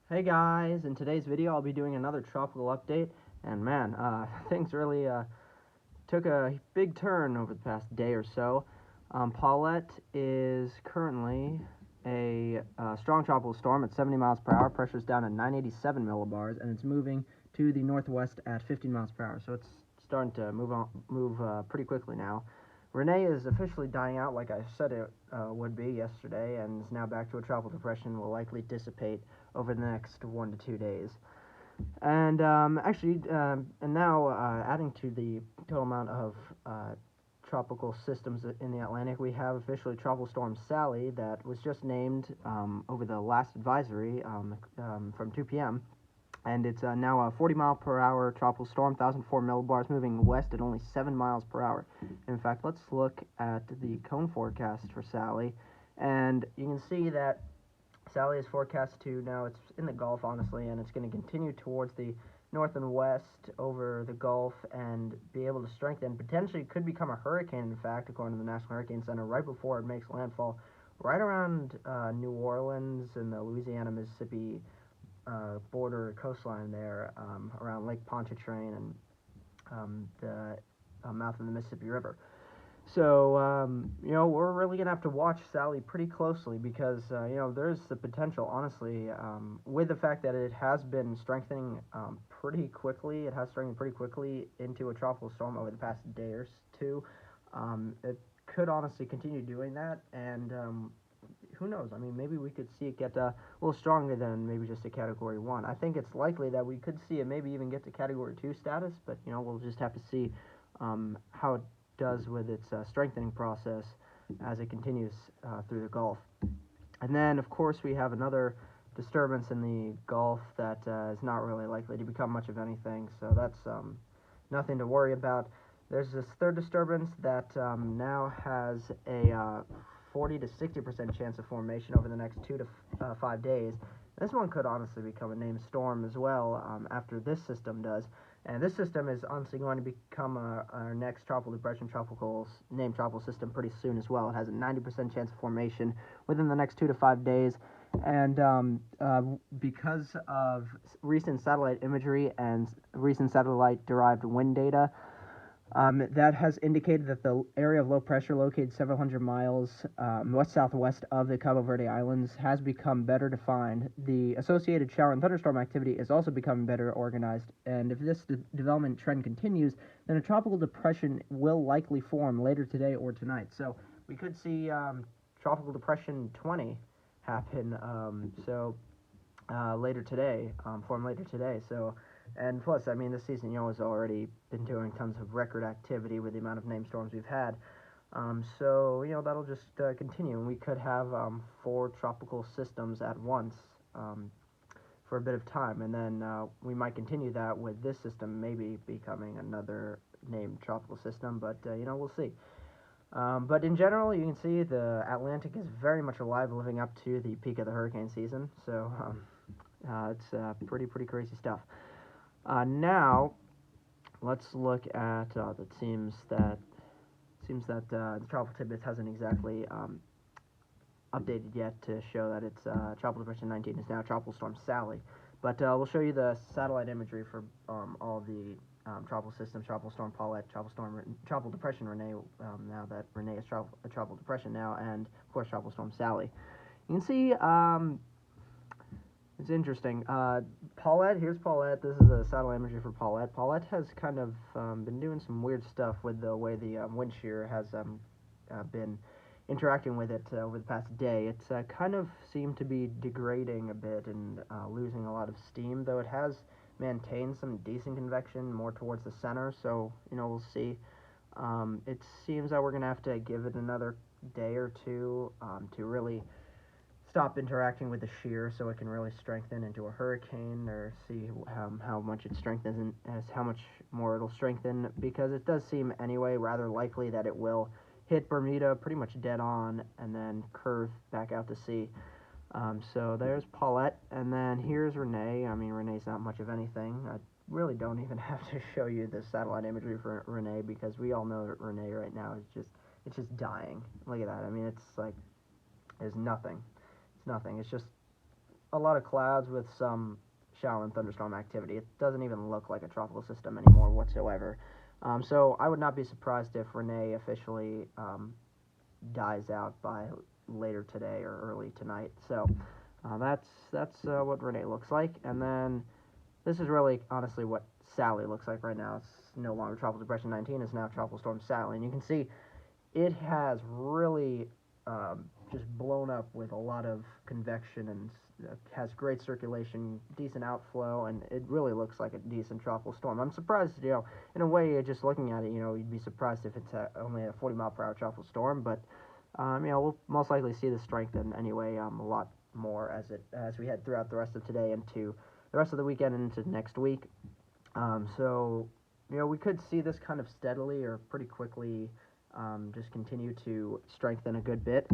Hey guys, in today's video I'll be doing another tropical update, and man, things really took a big turn over the past day or so. Paulette is currently a strong tropical storm at 70 miles per hour, pressure's down at 987 millibars, and it's moving to the northwest at 15 miles per hour, so it's starting to move pretty quickly now. Rene is officially dying out like I said it would be yesterday, and is now back to a tropical depression, will likely dissipate over the next 1 to 2 days. And and now adding to the total amount of tropical systems in the Atlantic, we have officially Tropical Storm Sally that was just named over the last advisory from 2 p.m. And it's now a 40 mile per hour tropical storm, 1,004 millibars, moving west at only 7 miles per hour. In fact, let's look at the cone forecast for Sally, and you can see that Sally is forecast to now, it's in the Gulf, honestly, and it's going to continue towards the north and west over the Gulf and be able to strengthen. Potentially could become a hurricane, in fact, according to the National Hurricane Center, right before it makes landfall right around New Orleans and the Louisiana, Mississippi border coastline there, around Lake Pontchartrain and the mouth of the Mississippi River. So, we're really going to have to watch Sally pretty closely because, there's the potential, honestly, with the fact that it has been strengthening pretty quickly. It has strengthened pretty quickly into a tropical storm over the past day or two. It could honestly continue doing that, and who knows? I mean, maybe we could see it get a little stronger than maybe just a Category 1. I think it's likely that we could see it maybe even get to Category 2 status, but, we'll just have to see how it does with its strengthening process as it continues through the Gulf. And then, of course, we have another disturbance in the Gulf that is not really likely to become much of anything, so that's nothing to worry about. There's this third disturbance that now has a 40 to 60% chance of formation over the next 2 to 5 days. This one could honestly become a named storm as well after this system does. And this system is honestly going to become our next tropical depression, named tropical system pretty soon as well. It has a 90% chance of formation within the next 2 to 5 days. And because of recent satellite imagery and recent satellite-derived wind data, that has indicated that the area of low pressure located several hundred miles west-southwest of the Cabo Verde Islands has become better defined. The associated shower and thunderstorm activity is also becoming better organized, and if this development trend continues, then a tropical depression will likely form later today or tonight. So we could see Tropical Depression 20 happen later today, form later today. So. And plus, I mean, this season, has already been doing tons of record activity with the amount of named storms we've had. So, that'll just continue. And we could have 4 tropical systems at once for a bit of time. And then we might continue that with this system maybe becoming another named tropical system. But, we'll see. But in general, you can see the Atlantic is very much alive, living up to the peak of the hurricane season. So it's pretty crazy stuff. Now, let's look at it seems that the Tropical Tidbits hasn't exactly updated yet to show that it's Tropical Depression 19 is now Tropical Storm Sally. But we'll show you the satellite imagery for all of the tropical systems: Tropical Storm Paulette, Tropical Depression Rene. Now that Rene is a tropical depression now, and of course Tropical Storm Sally. You can see. It's interesting. Paulette, here's Paulette. This is a satellite imagery for Paulette. Paulette has kind of been doing some weird stuff with the way the wind shear has been interacting with it over the past day. It's kind of seemed to be degrading a bit and losing a lot of steam, though it has maintained some decent convection more towards the center, so, we'll see. It seems that we're going to have to give it another day or two to really stop interacting with the shear so it can really strengthen into a hurricane, or see how much it strengthens and how much more it'll strengthen, because it does seem anyway rather likely that it will hit Bermuda pretty much dead on and then curve back out to sea. So there's Paulette, and then here's Rene. I mean, Rene's not much of anything. I really don't even have to show you the satellite imagery for Rene, because we all know that Rene right now is just dying. Look at that. I mean, it's like there's nothing. It's nothing. It's just a lot of clouds with some shallow and thunderstorm activity. It doesn't even look like a tropical system anymore whatsoever. So I would not be surprised if Rene officially dies out by later today or early tonight. So that's what Rene looks like. And then this is really honestly what Sally looks like right now. It's no longer Tropical Depression 19. It's now Tropical Storm Sally. And you can see it has really just blown up with a lot of convection and has great circulation, decent outflow, and it really looks like a decent tropical storm. I'm surprised, in a way, just looking at it, you'd be surprised if it's only a 40-mile-per-hour tropical storm, but, we'll most likely see this strengthen anyway a lot more as we head throughout the rest of today into the rest of the weekend and into next week. So, we could see this kind of steadily or pretty quickly just continue to strengthen a good bit.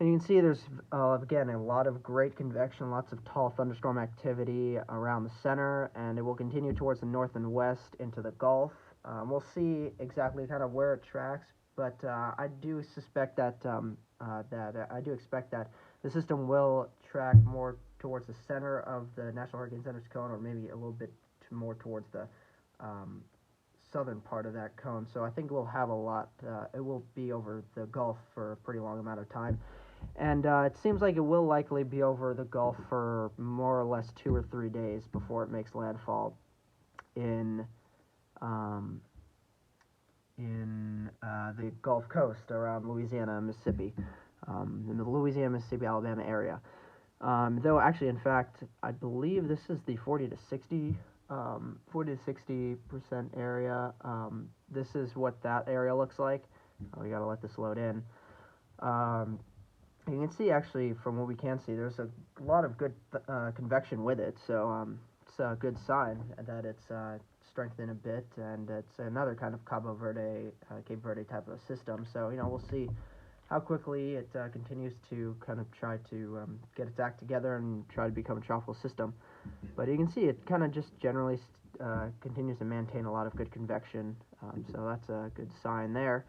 And you can see there's, again, a lot of great convection, lots of tall thunderstorm activity around the center, and it will continue towards the north and west into the Gulf. We'll see exactly kind of where it tracks, but I do suspect that, I do expect that the system will track more towards the center of the National Hurricane Center's cone, or maybe a little bit more towards the southern part of that cone. So I think we'll have a lot, it will be over the Gulf for a pretty long amount of time. And it seems like it will likely be over the Gulf for more or less 2 or 3 days before it makes landfall in the Gulf Coast around Louisiana and Mississippi, in the Louisiana, Mississippi, Alabama area. Though actually, in fact, I believe this is the 40 to 60% area. This is what that area looks like. We gotta let this load in. You can see, actually, from what we can see, there's a lot of good convection with it, so it's a good sign that it's strengthened a bit, and it's another kind of Cape Verde type of system. So, we'll see how quickly it continues to kind of try to get its act together and try to become a tropical system. But you can see it kind of just generally continues to maintain a lot of good convection, so that's a good sign there.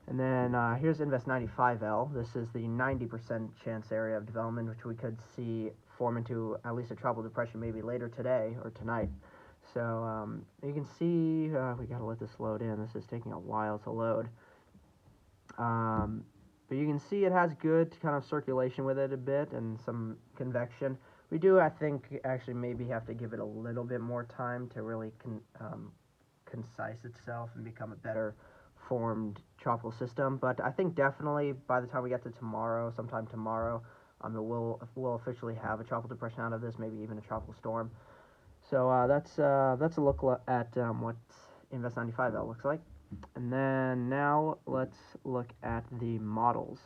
And then here's Invest 95L. This is the 90% chance area of development, which we could see form into at least a tropical depression maybe later today or tonight. So you can see, we gotta let this load in. This is taking a while to load. But you can see it has good kind of circulation with it a bit and some convection. We do, I think, actually maybe have to give it a little bit more time to really concise itself and become a better formed tropical system. But I think definitely by the time we get to tomorrow, sometime tomorrow, we'll officially have a tropical depression out of this, maybe even a tropical storm. So that's a look at what Invest 95L looks like. And then now let's look at the models.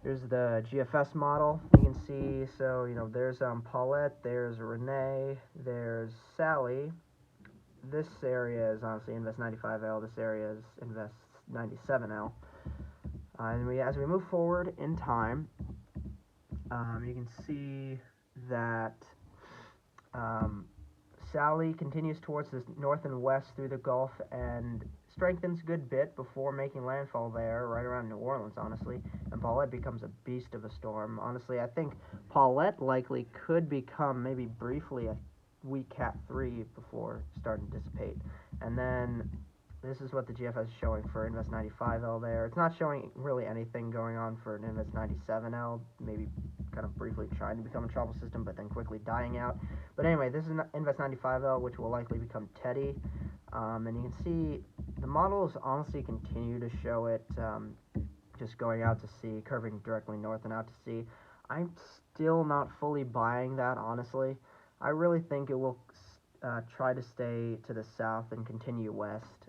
Here's the GFS model. You can see, so there's Paulette, there's Rene, there's Sally. This area is honestly Invest 95L. This area is Invest 97L. And as we move forward in time, you can see that Sally continues towards the north and west through the Gulf and strengthens a good bit before making landfall there, right around New Orleans, honestly. And Paulette becomes a beast of a storm. Honestly, I think Paulette likely could become maybe briefly a weak Cat 3 before starting to dissipate. And then this is what the GFS is showing for Invest 95L there. It's not showing really anything going on for an Invest 97L, maybe kind of briefly trying to become a tropical system, but then quickly dying out. But anyway, this is Invest 95L, which will likely become Teddy. And you can see the models honestly continue to show it just going out to sea, curving directly north and out to sea. I'm still not fully buying that, honestly. I really think it will try to stay to the south and continue west,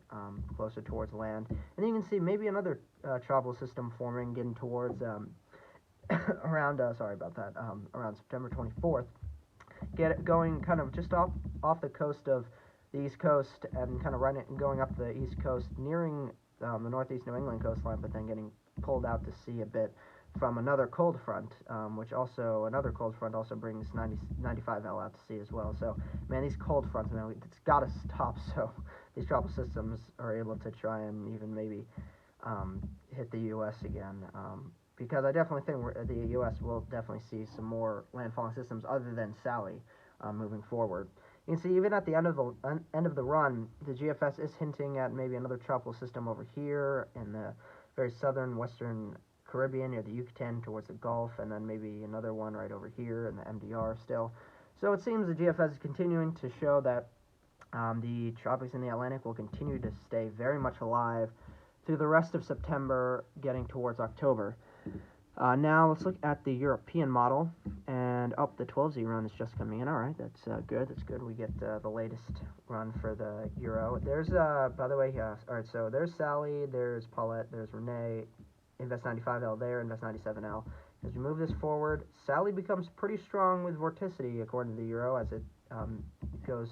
closer towards land. And you can see maybe another tropical system forming, getting towards around around September 24th. Going kind of just off the coast of the East Coast and kind of going up the East Coast, nearing the northeast New England coastline, but then getting pulled out to sea a bit from another cold front, another cold front also brings 95L out to sea as well. So, man, these cold fronts, man, it's got to stop so these tropical systems are able to try and even maybe hit the U.S. again. because I definitely think the U.S. will definitely see some more landfalling systems other than Sally moving forward. You can see even at the end of the run, the GFS is hinting at maybe another tropical system over here in the very southern western Caribbean near the Yucatan towards the Gulf, and then maybe another one right over here in the MDR still. So it seems the GFS is continuing to show that the tropics in the Atlantic will continue to stay very much alive through the rest of September, getting towards October. Now let's look at the European model, and the 12Z run is just coming in. All right, that's good. That's good. We get the latest run for the Euro. There's by the way, all right. So there's Sally, there's Paulette, there's Rene, Invest 95L there, Invest 97L. As we move this forward, Sally becomes pretty strong with vorticity according to the Euro as it goes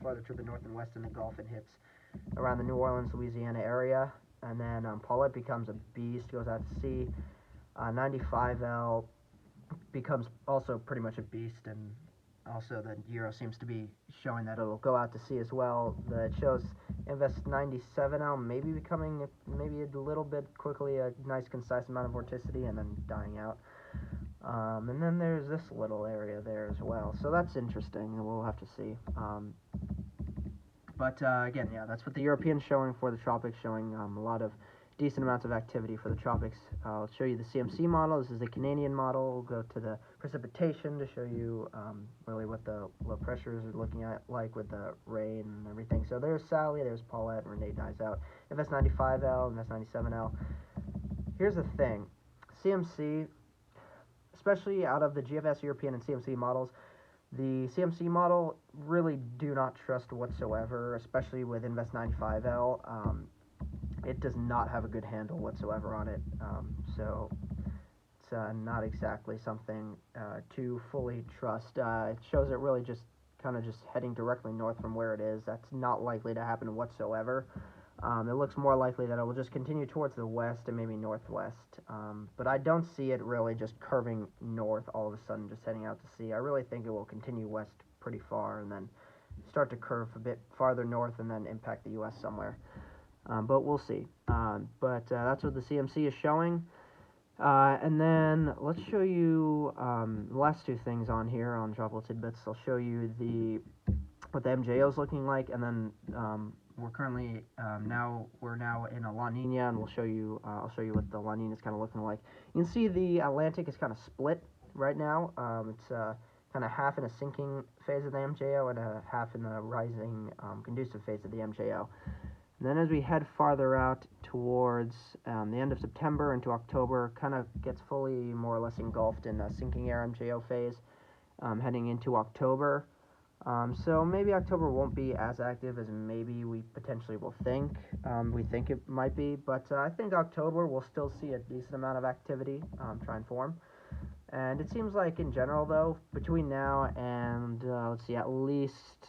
farther to the north and west in the Gulf and hits around the New Orleans, Louisiana area. And then Paulette becomes a beast, goes out to sea. 95L becomes also pretty much a beast, and also the Euro seems to be showing that it'll go out to sea as well. It shows Invest 97L maybe becoming maybe a little bit quickly a nice concise amount of vorticity and then dying out. And then there's this little area there as well, so that's interesting, and we'll have to see. But again, yeah, that's what the European's showing for the tropics, showing a lot of decent amounts of activity for the tropics. I'll show you the CMC model. This is the Canadian model. We'll go to the precipitation to show you really what the low pressures are looking at like with the rain and everything. So there's Sally, there's Paulette, and Rene dies out. Invest 95L, Invest 97L. Here's the thing. CMC, especially out of the GFS European and CMC models, the CMC model really do not trust whatsoever, especially with Invest 95L. It does not have a good handle whatsoever on it, so it's not exactly something to fully trust. It shows it really just kind of just heading directly north from where it is. That's not likely to happen whatsoever. It looks more likely that it will just continue towards the west and maybe northwest, but I don't see it really just curving north all of a sudden, just heading out to sea. I really think it will continue west pretty far and then start to curve a bit farther north and then impact the U.S. somewhere. But we'll see. But that's what the CMC is showing. And then let's show you the last two things on here on Tropical Tidbits. I'll show you what the MJO is looking like, and then we're currently we're now in a La Nina, and I'll show you what the La Nina is kind of looking like. You can see the Atlantic is kind of split right now. It's kind of half in a sinking phase of the MJO and a half in the rising conducive phase of the MJO. And then as we head farther out towards the end of September into October, kind of gets fully more or less engulfed in a sinking air MJO phase, heading into October. So maybe October won't be as active as maybe we potentially will think. We think it might be, but I think October will still see a decent amount of activity try and form. And it seems like in general, though, between now and, let's see, at least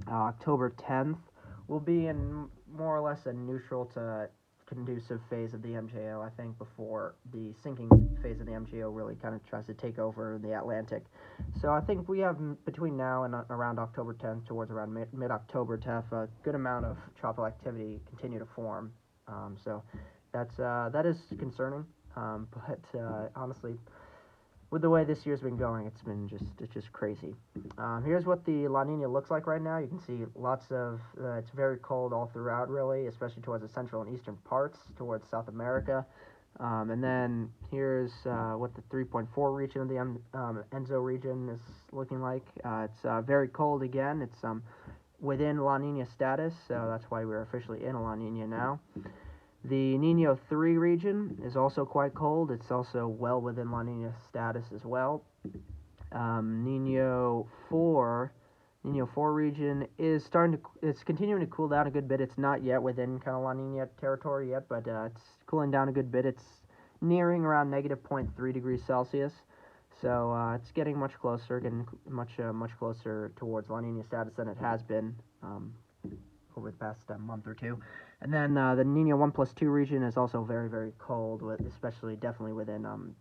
October 10th, we'll be in more or less a neutral to conducive phase of the MJO, I think, before the sinking phase of the MJO really kind of tries to take over the Atlantic. So I think we have between now and around October 10th, towards around mid-October, to have a good amount of tropical activity continue to form. So that is concerning, but honestly, with the way this year's been going, it's just crazy. Here's what the La Nina looks like right now. You can see lots of, it's very cold all throughout, really, especially towards the central and eastern parts, towards South America. And then here's what the 3.4 region of the Enzo region is looking like. It's very cold again. It's within La Nina status, so that's why we're officially in a La Nina now. The Nino 3 region is also quite cold. It's also well within La Nina status as well. Nino 4 region is it's continuing to cool down a good bit. It's not yet within kind of La Nina territory yet, but it's cooling down a good bit. It's nearing around negative 0.3 degrees Celsius. So it's getting much closer, much closer towards La Nina status than it has been over the past month or two. And then the Nino 1+2 region is also very, very cold, definitely within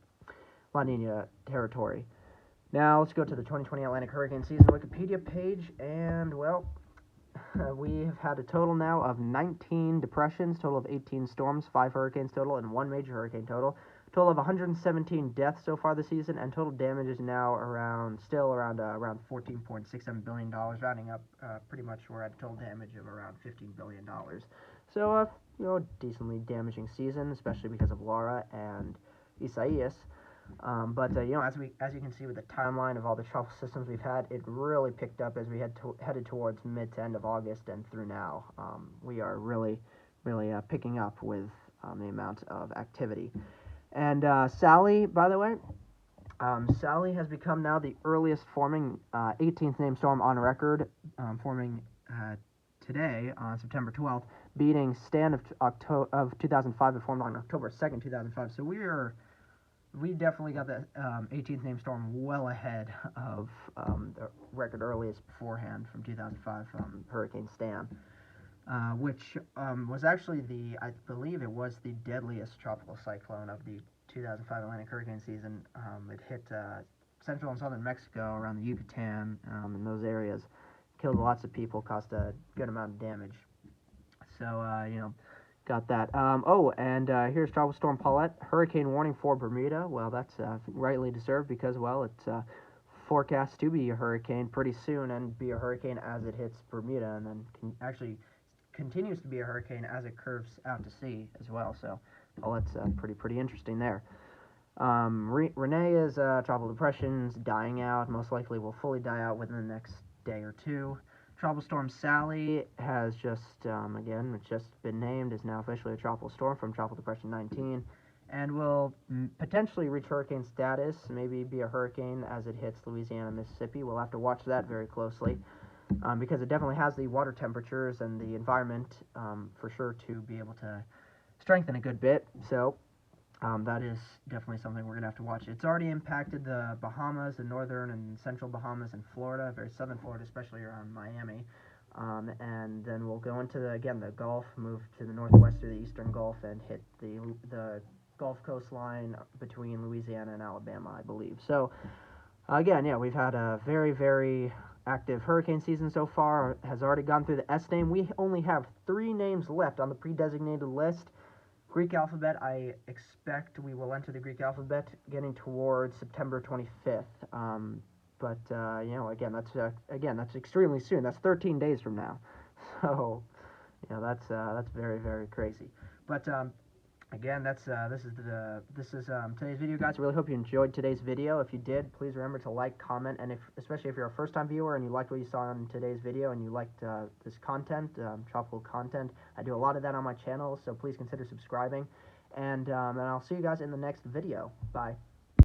La Nina territory. Now let's go to the 2020 Atlantic Hurricane Season Wikipedia page, and well, we have had a total now of 19 depressions, total of 18 storms, 5 hurricanes total, and 1 major hurricane total. Total of 117 deaths so far this season, and total damage is now around $14.67 billion, rounding up pretty much we're at total damage of around $15 billion. So, decently damaging season, especially because of Laura and Isaias. But as you can see with the timeline of all the tropical systems we've had, it really picked up as we headed towards mid to end of August and through now. We are really picking up with the amount of activity. And Sally, by the way, Sally has become now the earliest forming 18th named storm on record, forming today on September 12th, beating Stan of 2005 that formed on October 2nd, 2005. So we definitely got the 18th named storm well ahead of the record earliest beforehand from 2005 from Hurricane Stan, which was actually I believe it was the deadliest tropical cyclone of the 2005 Atlantic hurricane season. It hit central and southern Mexico around the Yucatan in those areas, killed lots of people, caused a good amount of damage. So, got that. Here's Tropical Storm Paulette. Hurricane warning for Bermuda. Well, that's rightly deserved because, well, it's forecast to be a hurricane pretty soon and be a hurricane as it hits Bermuda, and then continues to be a hurricane as it curves out to sea as well. So, Paulette's pretty interesting there. Rene is tropical depression's dying out. Most likely will fully die out within the next day or two. Tropical Storm Sally has just, it's just been named, is now officially a tropical storm from Tropical Depression 19, and will potentially reach hurricane status, maybe be a hurricane as it hits Louisiana and Mississippi. We'll have to watch that very closely, because it definitely has the water temperatures and the environment for sure to be able to strengthen a good bit. So that is definitely something we're going to have to watch. It's already impacted the Bahamas, the northern and central Bahamas, and Florida, very southern Florida, especially around Miami. And then we'll go into, the Gulf, move to the northwest of the eastern Gulf, and hit the Gulf Coast line between Louisiana and Alabama, I believe. So, again, we've had a very active hurricane season so far. Has already gone through the S name. We only have 3 names left on the pre-designated list. Greek alphabet, I expect we will enter the Greek alphabet getting towards September 25th. That's extremely soon. That's 13 days from now. So, that's very crazy. But again, this is today's video, guys. I really hope you enjoyed today's video. If you did, please remember to like, comment, and especially if you're a first-time viewer and you liked what you saw in today's video and you liked this content, tropical content, I do a lot of that on my channel, so please consider subscribing. And I'll see you guys in the next video. Bye.